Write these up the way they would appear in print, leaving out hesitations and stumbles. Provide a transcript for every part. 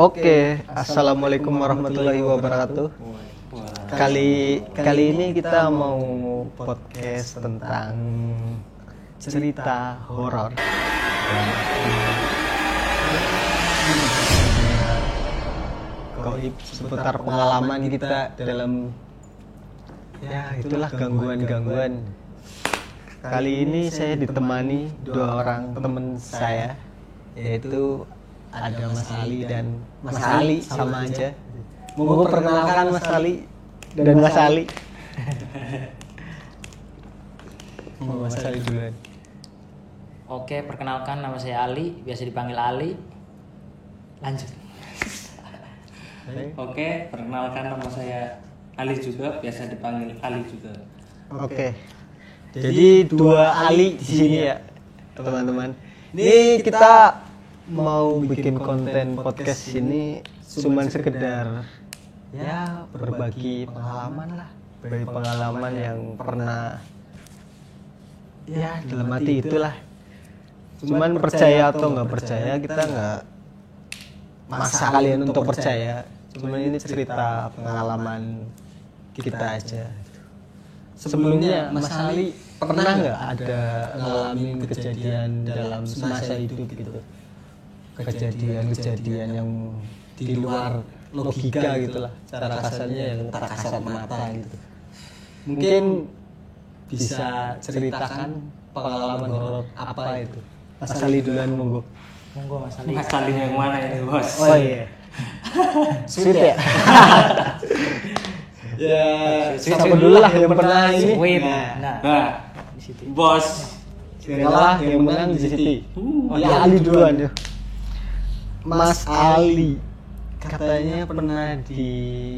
Oke, assalamualaikum warahmatullahi wabarakatuh. Kali ini kita mau podcast tentang cerita horor. Gaib seputar pengalaman kita dalam itulah gangguan-gangguan. Kali ini saya ditemani dua orang teman saya, yaitu ada Mas Ali dan Mas Ali, sama aja. Mau perkenalkan Mas Ali dan Mas Ali. Mas Ali duluan. Oke, perkenalkan, nama saya Ali, biasa dipanggil Ali. Lanjut. Oke, perkenalkan, nama saya Ali juga, biasa dipanggil Ali juga. Oke. Jadi dua Ali di sini ya, teman-teman. Ini kita mau bikin konten podcast ini cuman sekedar ya berbagi pengalaman lah, berbagi pengalaman yang pernah ya dalam hati itulah. Cuman percaya atau nggak percaya kita nggak maksa kalian untuk percaya. Cuman ini cerita pengalaman kita aja. Sebelumnya Mas Ali pernah nggak ada ngalamin kejadian dalam semasa hidup gitu? Kejadian-kejadian yang di luar logika gitulah, cara kasarnya yang tak kasat mata gitu. Mungkin bisa ceritakan pengalaman horor apa itu? Mas Ali duluan, monggo. Monggo Mas Ali. Mas Ali yang mana ini, Bos? Oh iya. Sweet ya? Ya, siapa dulu lah yang pernah ini. Sweet. Nah, Di situ. Bos. Kalah yang menang di sini. Ya Ali duluan ya. Mas Ali katanya pernah diliatin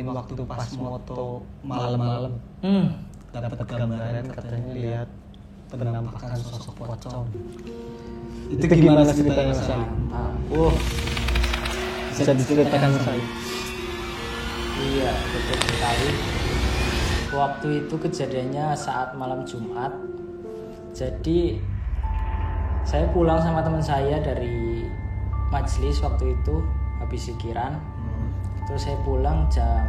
waktu pas moto malam-malam. Dapat gambaran katanya lihat penampakan sosok pocong. Itu gimana ceritanya Mas Ali? Bisa diceritakan Mas Ali? Iya, betul sekali. Waktu itu kejadiannya saat malam Jumat. Jadi saya pulang sama teman saya dari majelis waktu itu habis zikiran. Terus saya pulang jam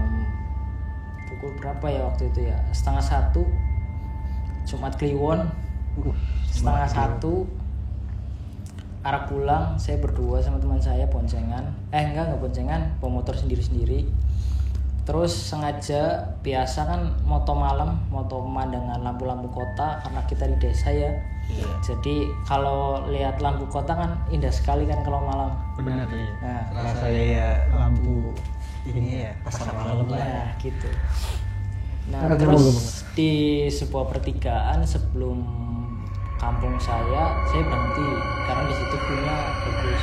pukul berapa ya waktu itu ya? 12:30. Jumat Kliwon. 12:30. Arah pulang saya berdua sama teman saya boncengan. Enggak boncengan, bawa motor sendiri-sendiri. Terus sengaja, biasa kan moto malam, moto pemandangan lampu-lampu kota karena kita di desa ya. Yeah. Jadi kalau lihat lampu kota kan indah sekali kan kalau malam. Benar ya. Nah, rasanya ya lampu ini ya pasar malam lah. Nah, gitu. Nah, terus di sebuah pertigaan sebelum kampung saya berhenti karena di situ view-nya bagus.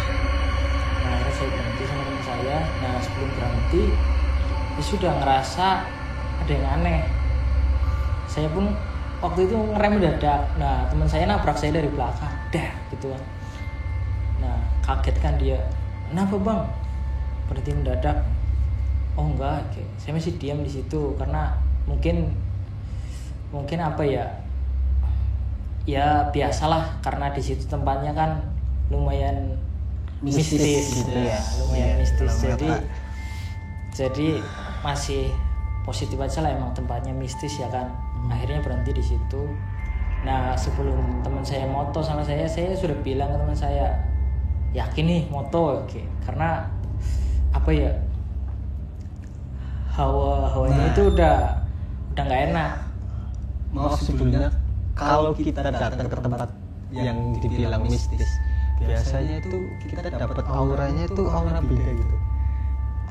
Nah, akhirnya saya berhenti sama teman saya. Nah, sebelum berhenti ya sudah ngerasa ada yang aneh. Saya pun waktu itu ngerem mendadak. Nah, teman saya nabrak saya dari belakang. Gitu kan. Nah, kaget kan dia. Kenapa bang? Berhenti mendadak. Oh enggak, saya masih diam di situ karena mungkin apa ya? Ya biasalah karena di situ tempatnya kan lumayan mistis gitu ya, lumayan mistis. Jadi masih positif aja lah, emang tempatnya mistis ya kan. Akhirnya berhenti di situ. Nah, sebelum teman saya moto sama saya sudah bilang ke teman saya, yakin nih moto, oke. Karena apa ya, hawanya itu udah nggak enak. Mau sebelumnya kalau kita datang ke tempat yang dibilang mistis, biasanya itu kita dapat auranya itu aura beda gitu,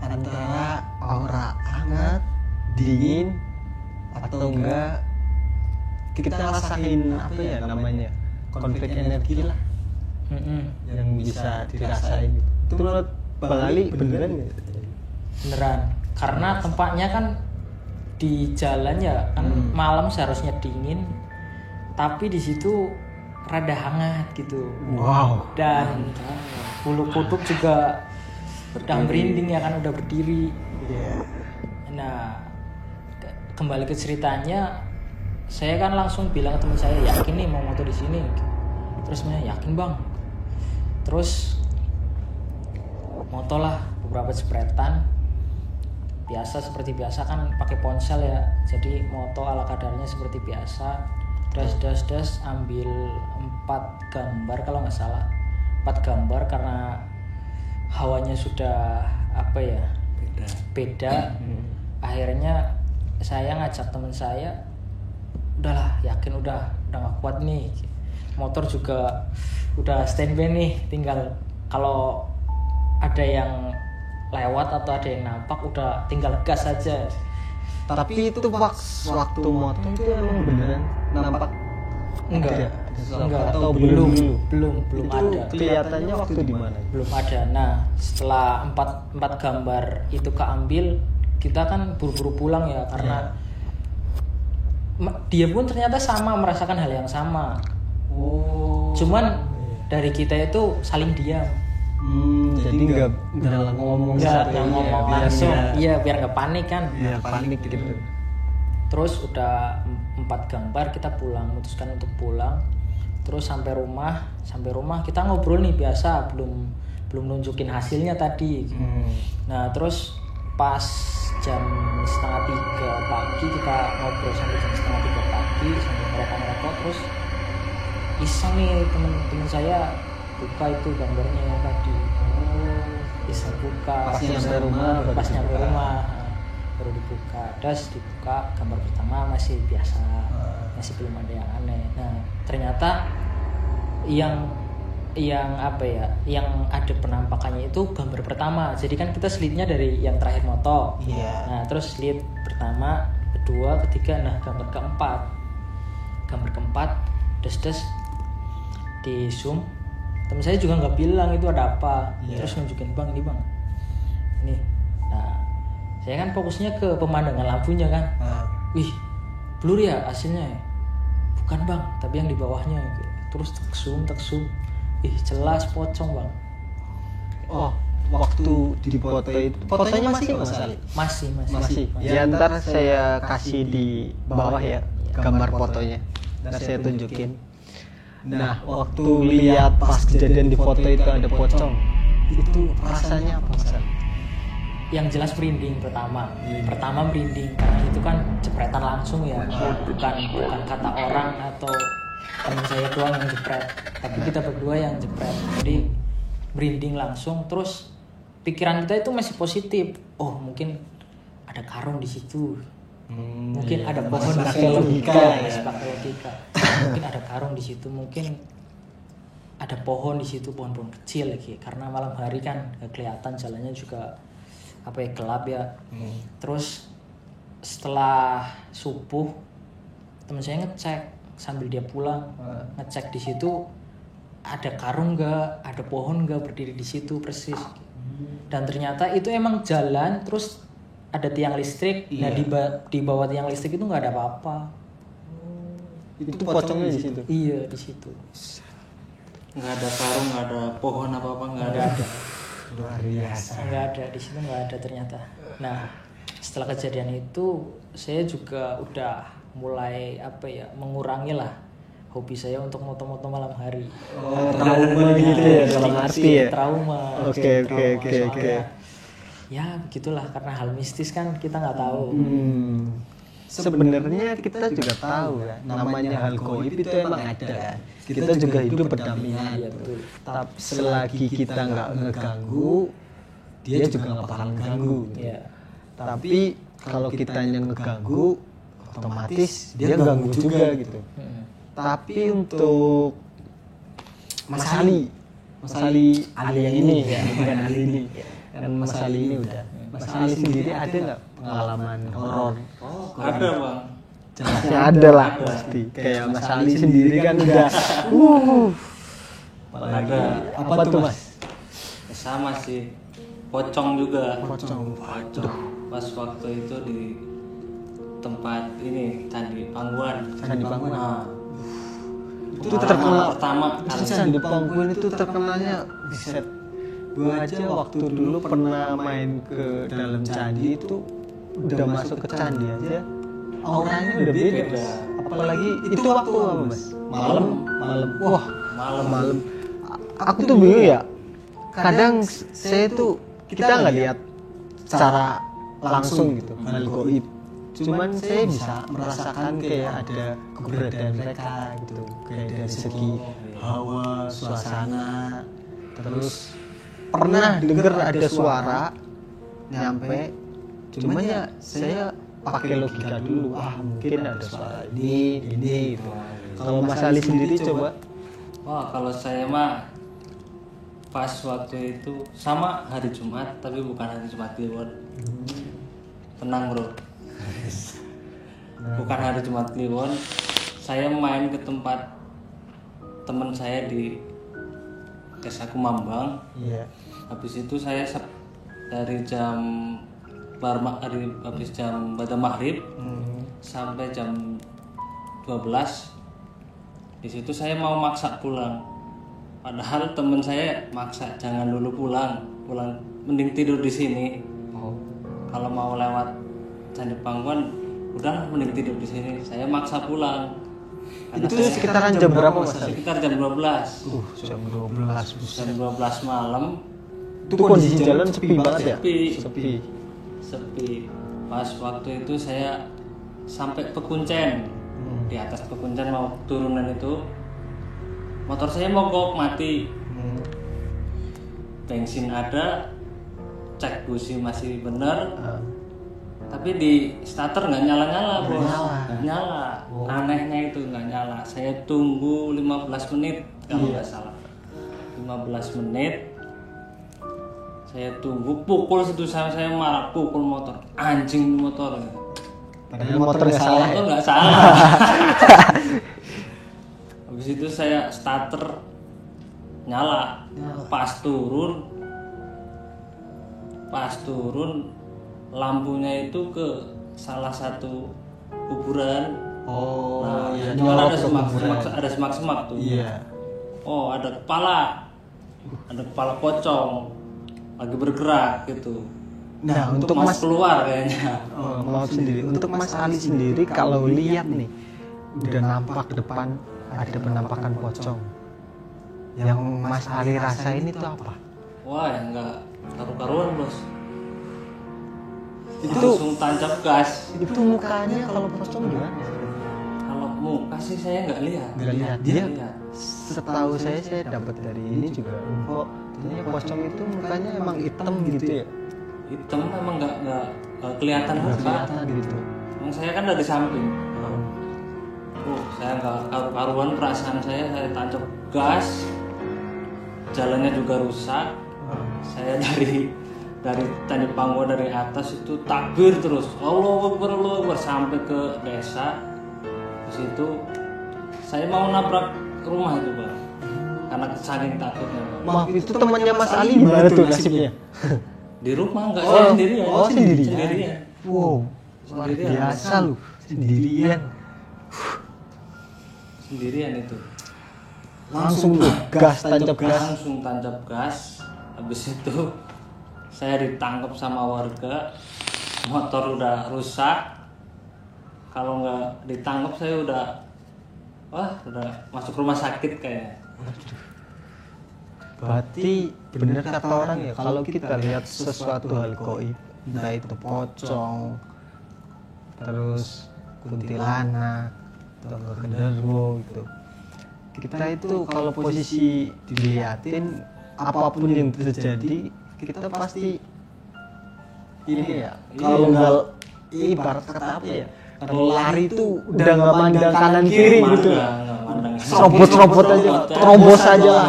antara aura hangat, dingin, atau enggak kita rasain apa ya namanya, konflik energi lah yang bisa dirasain. Itu menurut Bang Ali beneran nggak? Beneran, karena tempatnya kan di jalan ya kan, malam seharusnya dingin, tapi di situ rada hangat gitu. Wow. Dan bulu kuduk juga udah merinding ya kan, udah berdiri. Yeah. Nah, kembali ke ceritanya, saya kan langsung bilang ke teman saya, yakin nih mau moto di sini. Terus saya yakin bang. Terus moto lah beberapa jepretan. Biasa seperti biasa kan pakai ponsel ya, jadi moto ala kadarnya seperti biasa. Das ambil 4 gambar kalau nggak salah, 4 gambar karena hawanya sudah apa ya beda. Akhirnya saya ngajak teman saya, udahlah yakin udah nggak kuat nih, motor juga udah standby nih, tinggal kalau ada yang lewat atau ada yang nampak udah tinggal gas aja. Tapi itu waktu motor itu emang beneran nampak? Enggak atau belum itu ada. Kelihatannya waktu di mana? Belum ada. Nah, setelah 4 gambar itu keambil, kita kan buru-buru pulang ya karena dia pun ternyata sama merasakan hal yang sama. Cuman dari kita itu saling diam. Jadi nggak ngomong langsung. Iya, biar nggak panik kan. Biar panik gitu. Terus udah 4 gambar kita pulang, memutuskan untuk pulang. Terus sampai rumah kita ngobrol nih biasa, belum nunjukin hasilnya tadi. Nah, terus pas jam 2:30 pagi kita ngobrol sampai jam 2:30 pagi sambil ngerokok. Terus iseng nih temen saya buka itu gambarnya yang tadi. Iseng buka pas nyampe rumah baru dibuka. Dibuka gambar pertama masih biasa, masih belum ada yang aneh. Nah, ternyata yang apa ya, yang ada penampakannya itu gambar pertama. Jadi kan kita slide-nya dari yang terakhir moto. Nah, terus slide pertama, kedua, ketiga, nah gambar keempat des di zoom. Temen saya juga nggak bilang itu ada apa. Terus nunjukin, bang ini bang ini. Nah, saya kan fokusnya ke pemandangan lampunya kan. Wih, blur ya hasilnya. Bukan bang, tapi yang di bawahnya. Terus tak zoom. Ih, jelas pocong bang. Waktu di foto itu, fotonya masih nggak masalah? Masih. Ya, ntar saya kasih di bawah ya gambar fotonya. Ntar saya tunjukin. Nah, waktu lihat pas kejadian di foto itu ada pocong, itu rasanya apa Mas? Yang jelas merinding pertama merinding karena itu kan jepretan langsung ya, bukan kata orang atau teman saya doang yang jepret, tapi kita berdua yang jepret. Jadi merinding langsung. Terus pikiran kita itu masih positif. Mungkin ada karung di situ. Mungkin ada pohon di situ. Logika. Mungkin ada karung di situ, mungkin ada pohon di situ, pohon-pohon kecil lagi. Karena malam hari kan gak kelihatan, jalannya juga gelap ya. Terus setelah subuh teman saya ngecek sambil dia pulang, ngecek di situ ada karung nggak, ada pohon nggak berdiri di situ persis. Dan ternyata itu emang jalan, terus ada tiang listrik. Nah di bawah tiang listrik itu nggak ada apa-apa. Itu pocongnya di situ. Iya, di situ. Nggak ada karung, nggak ada pohon apa-apa, nggak ada. Luar biasa. Nggak ada di situ, nggak ada ternyata. Nah, setelah kejadian itu saya juga udah mulai mengurangi lah hobi saya untuk moto-moto malam hari. Trauma gitu ya, dalam arti ya. Trauma. Oke. Ya begitulah, karena hal mistis kan kita nggak tahu. Sebenarnya kita juga tahu ya, namanya hal goib itu emang ada. Kita juga hidup berdampingan. Tapi selagi kita nggak ngeganggu, dia juga nggak bakal ngeganggu. Tapi kalau kitanya ngeganggu, otomatis dia ganggu juga gitu. Tapi untuk Mas Ali yang ini ya, bukan Ali ini. Kan Mas Ali ini udah. Mas Ali sendiri ada nggak pengalaman horor? Ada bang. Jelasnya ada lah pasti. Kayak Mas Ali sendiri kan udah. Apalagi apa tuh Mas? Sama sih. Pocong juga. Pocong. Pas waktu itu di tempat ini Candi Pangguan. Nah, itu terkenal pertama Candi Pangguan itu terkenalnya set. Gue aja waktu dulu pernah main ke dalam candi itu udah masuk ke candi aja auranya udah beda. Apalagi itu waktu apa Mas? Malam. Wah, malam. Aku tuh bingung ya. kadang saya tuh kita nggak lihat secara langsung gitu hal goib, cuman saya bisa merasakan kayak ada keberadaan mereka gitu, kayak dari segi hawa, suasana. Terus pernah dengar ada suara nyampe, cuman ya saya pakai logika dulu, wah mungkin ada suara ini gitu. Kalau Mas Ali sendiri coba. Wah, kalau saya mah pas waktu itu sama hari Jumat, tapi bukan hari Jumat Kliwon. Tenang bro, bukan hari Jumat Kliwon. Saya main ke tempat teman saya di Desa Kumambang. Iya. Habis itu saya dari jam habis jam pada maghrib sampai jam 12. Di situ saya mau maksa pulang. Padahal teman saya maksa jangan dulu pulang, mending tidur di sini. Kalau mau lewat Candi Pangkuan, udah mending tidur di sini. Saya maksa pulang. Karena Itu sekitaran jam berapa Mas Ali? Sekitar jam 12. Jam 12. Jam 12 malam. Itu kondisi jalan sepi banget ya? Sepi. Pas waktu itu saya sampai Pekuncen. Di atas Pekuncen mau turunan itu, motor saya mogok mati. Bensin ada, cek busi masih bener, tapi di starter nggak nyala bos. Nggak nyala. Anehnya itu nggak nyala. Saya tunggu 15 menit kalau nggak salah. 15 menit saya tunggu, pukul situ saya marah, pukul motor, anjing motor. Padahal motor nggak salah. Motor nggak salah. Habis itu saya starter nyala. Pas turun lampunya itu ke salah satu kuburan. Nah, iya. itu kan ada semak-semak tuh. Iya. Oh, ada kepala pocong lagi bergerak gitu. Nah, untuk Mas Mas keluar kayaknya. maaf sendiri. Untuk Mas Ali sendiri kalau lihat nih udah nampak depan ada penampakan pocong. Yang Mas Ali rasain itu apa? Wah, ya nggak karu-karuan bos. Itu Langsung tancap gas. itu mukanya kalau pocong gimana? Kalau muka sih saya nggak lihat. Nggak lihat. Dia Lihat. setahu saya dapat dari ini juga info, ternyata pocong itu mukanya emang hitam gitu ya. Hitam memang nggak kelihatan Nggak muka. kelihatan gitu. Emang saya kan dari samping. Saya nggak karu-karuan, perasaan saya tancap gas. Jalannya juga rusak. Saya dari Candi Pangkuan dari atas itu takbir terus, Allahu Akbar sampai ke desa. Di situ saya mau nabrak rumah itu bang, karena saking takutnya bang. Maaf, itu temannya Mas Ali gimana tuh nasibnya? Di rumah nggak saya sendirian. Sendirian. Wow, luar biasa lu, sendirian itu. Langsung tuh gas, tancap gas. Langsung tancap gas. Habis itu saya ditangkap sama warga, motor udah rusak. Kalau nggak ditangkap saya udah masuk rumah sakit kayaknya. Berarti bener kata orang ya, kalau kita lihat sesuatu hal gaib, entah itu pocong, terus kuntilanak, atau genderuwo gitu, kita itu kalau posisi dilihatin, apapun yang terjadi, kita pasti ini ya, kalau nggak ibarat kata apa ya, kalau lari itu udah nggak mandang kanan kiri gitu, serobot aja, terobos aja lah.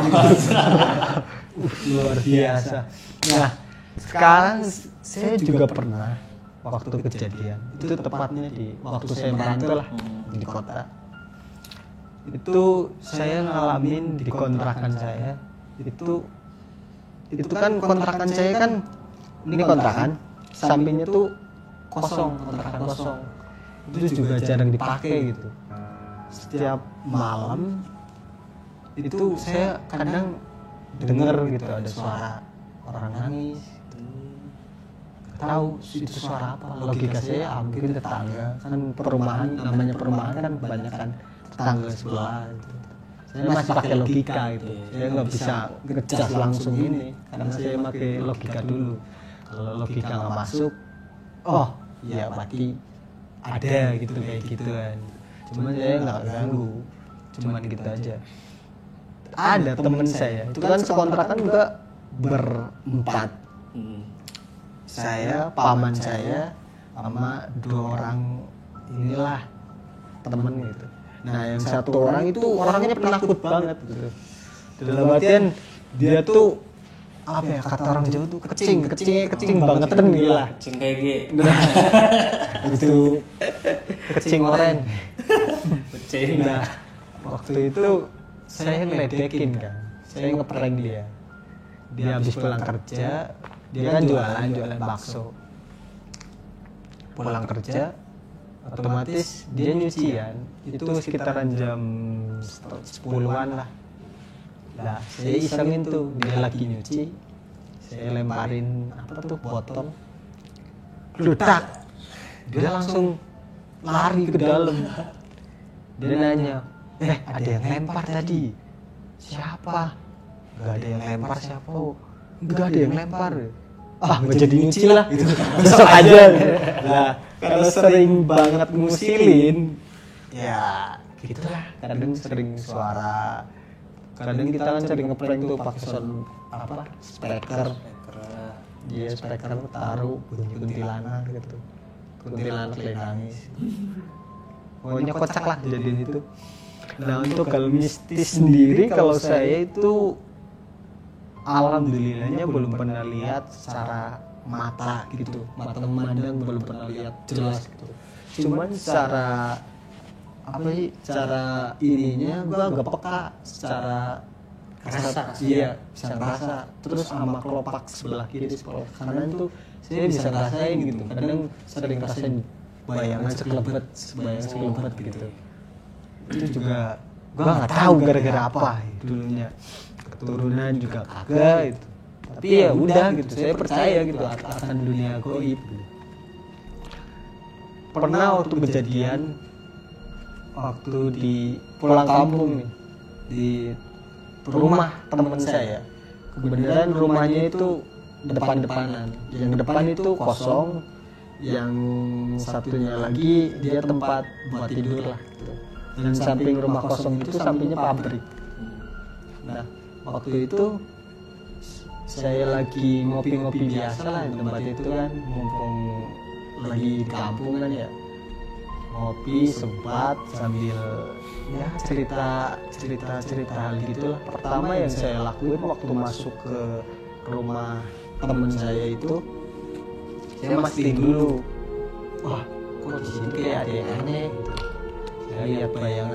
Luar biasa. Nah, sekarang saya juga pernah waktu kejadian itu tepatnya di waktu saya merantau lah di kota. Itu saya ngalamin di kontrakan saya. Itu kan kontrakan saya kan, ini kontrakan sampingnya tuh kosong, kontrakan kosong. Itu juga jarang dipakai gitu. Setiap malam itu saya kadang dengar gitu ada suara orang nangis. Tahu itu suara apa? Logika saya mungkin tetangga, kan perumahan, namanya perumahan kan kebanyakan tetangga sebelah gitu. saya masih pakai logika gitu. Saya nggak bisa ngecas langsung ini karena saya pakai logika dulu. Kalau logika nggak masuk, oh ya berarti ada gitu kayak gituan. Cuman saya nggak ganggu, cuman gitu aja. Ada temen saya, itu kan sekontrakan juga berempat. Saya, paman saya, sama 2 orang inilah temen gitu. Nah yang 1 orang itu orangnya penakut banget gitu. Dalam artian dia tuh apa ya, kata orang Jawa tuh kecing bangetan gila. Kecing kayak gitu. Itu kecing oren. Kecing. Nah waktu itu saya ngeledekin kan, saya ngeprank dia. Dia habis pulang kerja, dia kan jualan bakso. Pulang kerja, otomatis dia nyucian. Itu sekitaran jam 10-an lah. Nah, saya isengin tuh, dia lagi nyuci. Saya lemparin apa tuh botol. Gludak. Dia langsung lari ke dalam. Dia nanya, ada yang lempar tadi. Siapa? Gak ada yang lempar siapa? Gak ada yang lempar. Nggak jadi nyuci lah gitu. Besok aja. Nah, kalau sering banget ngusilin, ya gitulah. Kadang sering suara. Kadang kita kan sering ngeprank tuh pakai sound apa? Speaker. Dia speaker taruh bunyi kuntilanak gitu. Kuntilanak lagi nangis. Pokoknya kocak lah kejadian itu. Nah untuk hal mistis sendiri kalau saya itu alhamdulillahnya belum pernah lihat secara mata gitu, mata memandang belum pernah lihat jelas gitu. Cuman secara apa sih, secara ininya gua agak peka, secara rasa, iya bisa ngerasa. Terus sama kelopak sebelah kiri sebelah kanan tuh saya bisa ngerasain gitu. Kadang sering ngerasain bayangan sekelebet gitu. Itu juga gua nggak tahu gara-gara apa dulunya, keturunan juga kagak gitu. Tapi ya udah gitu, saya percaya gitu akan dunia gaib gitu. Pernah waktu kejadian waktu di pulang kampung nih, di rumah teman saya. Kebenaran rumahnya itu depan-depanan. Yang depan itu kosong, yang satunya lagi dia tempat buat tidur lah gitu. Dan samping rumah kosong itu sampingnya pabrik. Nah waktu itu saya lagi ngopi-ngopi biasa lah di tempat itu kan, mumpung lagi di kampung kan ya, ngopi sebat sambil ya cerita hal gitulah. Pertama yang saya lakuin waktu masuk ke rumah temen saya itu, saya mastiin dulu, wah kok di sini kayak ada yang aneh gitu. Saya lihat bayangan